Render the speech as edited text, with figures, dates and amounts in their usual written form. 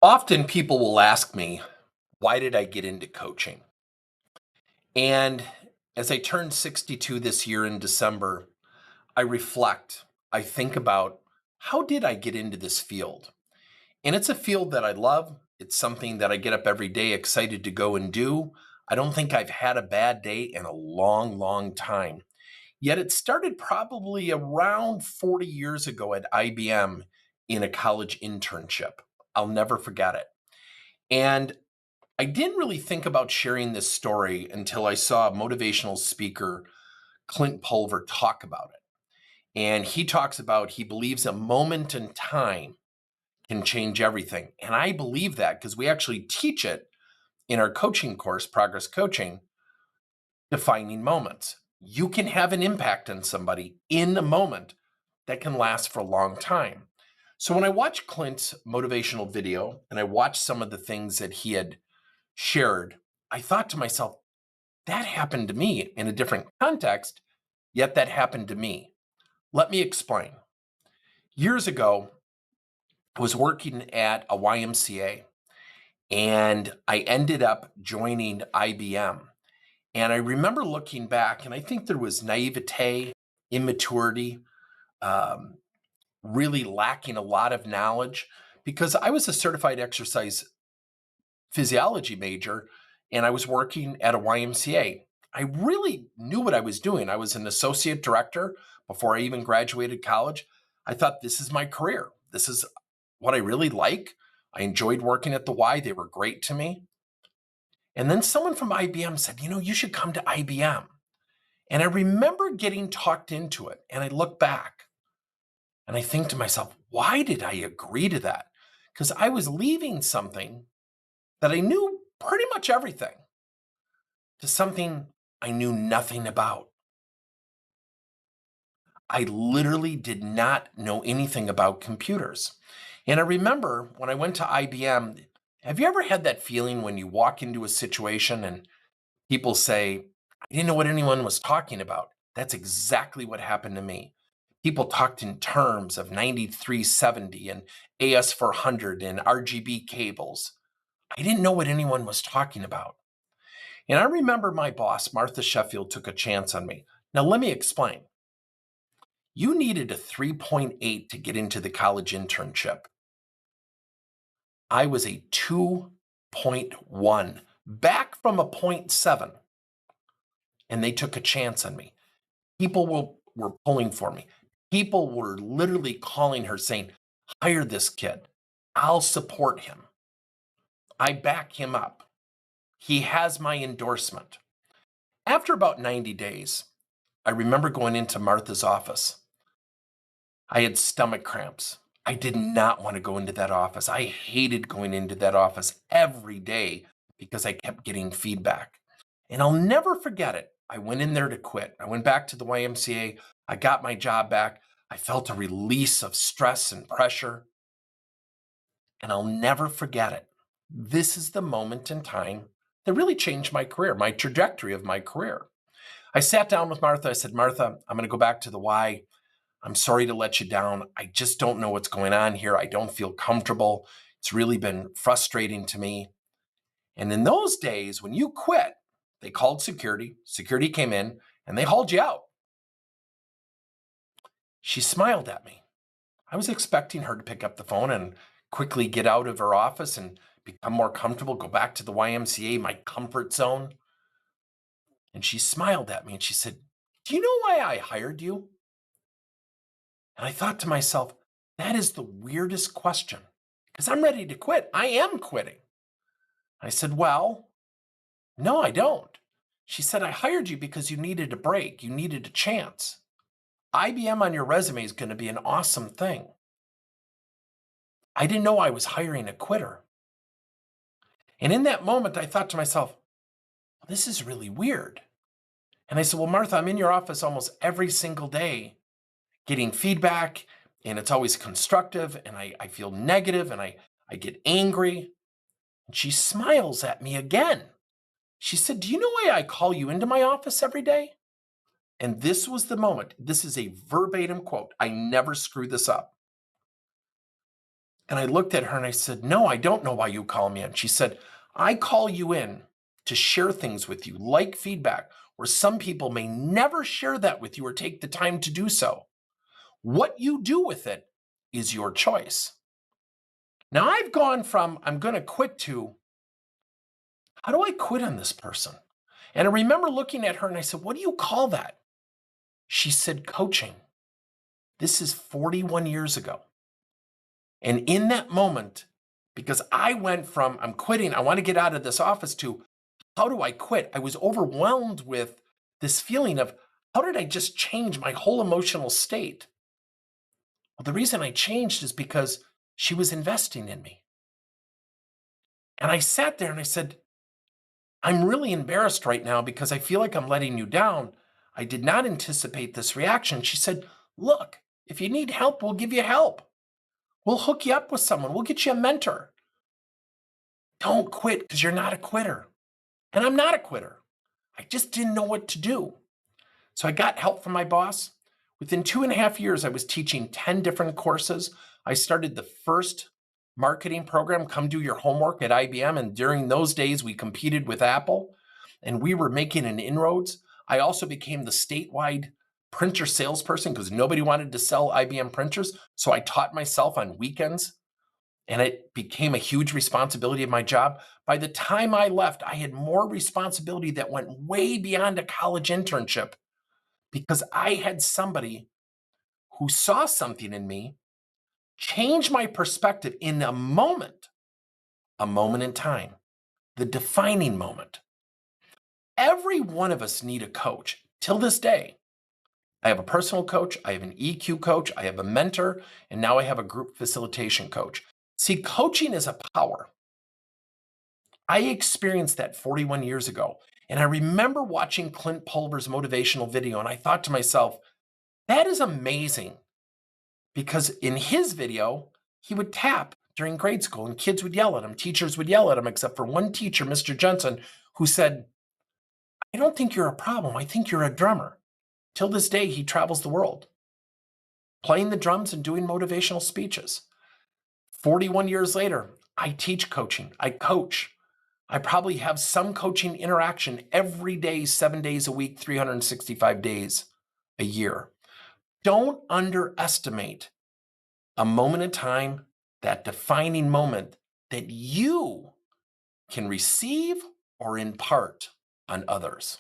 Often people will ask me, why did I get into coaching? And as I turn 62 this year in December, I reflect, I think about how did I get into this field? And it's a field that I love. It's something that I get up every day excited to go and do. I don't think I've had a bad day in a long, long time. Yet it started probably around 40 years ago at IBM in a college internship. I'll never forget it. And I didn't really think about sharing this story until I saw a motivational speaker, Clint Pulver, talk about it. And he talks about he believes a moment in time can change everything. And I believe that because we actually teach it in our coaching course, Progress Coaching, defining moments. You can have an impact on somebody in a moment that can last for a long time. So when I watched Clint's motivational video and I watched some of the things that he had shared, I thought to myself, that happened to me in a different context, yet that happened to me. Let me explain. Years ago, I was working at a YMCA and I ended up joining IBM. And I remember looking back, and I think there was naivete, immaturity, um, really lacking a lot of knowledge because I was a certified exercise physiology major and I was working at a YMCA. I really knew what I was doing. I was an associate director before I even graduated college. I thought this is my career. This is what I really like. I enjoyed working at the Y. They were great to me. And then someone from IBM said, you should come to IBM. And I remember getting talked into it. And I look back and I think to myself, why did I agree to that? Because I was leaving something that I knew pretty much everything to something I knew nothing about. I literally did not know anything about computers. And I remember when I went to IBM, have you ever had that feeling when you walk into a situation and people say, I didn't know what anyone was talking about? That's exactly what happened to me. People talked in terms of 9370 and AS400 and RGB cables. I didn't know what anyone was talking about. And I remember my boss, Martha Sheffield, took a chance on me. Now, let me explain. You needed a 3.8 to get into the college internship. I was a 2.1, back from a point 0.7, and they took a chance on me. People were pulling for me. People were literally calling her saying, hire this kid. I'll support him. I back him up. He has my endorsement. After about 90 days, I remember going into Martha's office. I had stomach cramps. I did not want to go into that office. I hated going into that office every day because I kept getting feedback. And I'll never forget it. I went in there to quit. I went back to the YMCA. I got my job back. I felt a release of stress and pressure. And I'll never forget it. This is the moment in time that really changed my career, my trajectory of my career. I sat down with Martha. I said, Martha, I'm going to go back to the Y. I'm sorry to let you down. I just don't know what's going on here. I don't feel comfortable. It's really been frustrating to me. And in those days, when you quit, they called security. Security came in and they hauled you out. She smiled at me. I was expecting her to pick up the phone and quickly get out of her office and become more comfortable, go back to the YMCA, my comfort zone. And she smiled at me and she said, do you know why I hired you? And I thought to myself, that is the weirdest question because I'm ready to quit. I am quitting. I said, well, no, I don't. She said, I hired you because you needed a break. You needed a chance. IBM on your resume is going to be an awesome thing. I didn't know I was hiring a quitter. And in that moment, I thought to myself, well, this is really weird. And I said, well, Martha, I'm in your office almost every single day getting feedback, and it's always constructive, and I feel negative, and I get angry. And she smiles at me again. She said, do you know why I call you into my office every day? And this was the moment. This is a verbatim quote. I never screw this up. And I looked at her and I said, no, I don't know why you call me in. She said, I call you in to share things with you, like feedback, where some people may never share that with you or take the time to do so. What you do with it is your choice. Now I've gone from I'm going to quit to how do I quit on this person? And I remember looking at her and I said, what do you call that? She said, coaching. This is 41 years ago. And in that moment, because I went from I'm quitting, I want to get out of this office to how do I quit? I was overwhelmed with this feeling of how did I just change my whole emotional state? Well, the reason I changed is because she was investing in me. And I sat there and I said, I'm really embarrassed right now because I feel like I'm letting you down. I did not anticipate this reaction. She said, look, if you need help, we'll give you help. We'll hook you up with someone. We'll get you a mentor. Don't quit because you're not a quitter. And I'm not a quitter. I just didn't know what to do. So I got help from my boss. Within 2.5 years, I was teaching 10 different courses. I started the first marketing program, Come Do Your Homework, at IBM. And during those days, we competed with Apple and we were making an inroads. I also became the statewide printer salesperson because nobody wanted to sell IBM printers. So I taught myself on weekends and it became a huge responsibility of my job. By the time I left, I had more responsibility that went way beyond a college internship because I had somebody who saw something in me, change my perspective in a moment in time, the defining moment. Every one of us need a coach. Till this day, I have a personal coach, I have an EQ coach, I have a mentor, and now I have a group facilitation coach. See, coaching is a power. I experienced that 41 years ago. And I remember watching Clint Pulver's motivational video, and I thought to myself, that is amazing. Because in his video, he would tap during grade school and kids would yell at him. Teachers would yell at him, except for one teacher, Mr. Jensen, who said, I don't think you're a problem. I think you're a drummer. Till this day, he travels the world playing the drums and doing motivational speeches. 41 years later, I teach coaching. I coach. I probably have some coaching interaction every day, 7 days a week, 365 days a year. Don't underestimate a moment in time, that defining moment that you can receive or impart on others.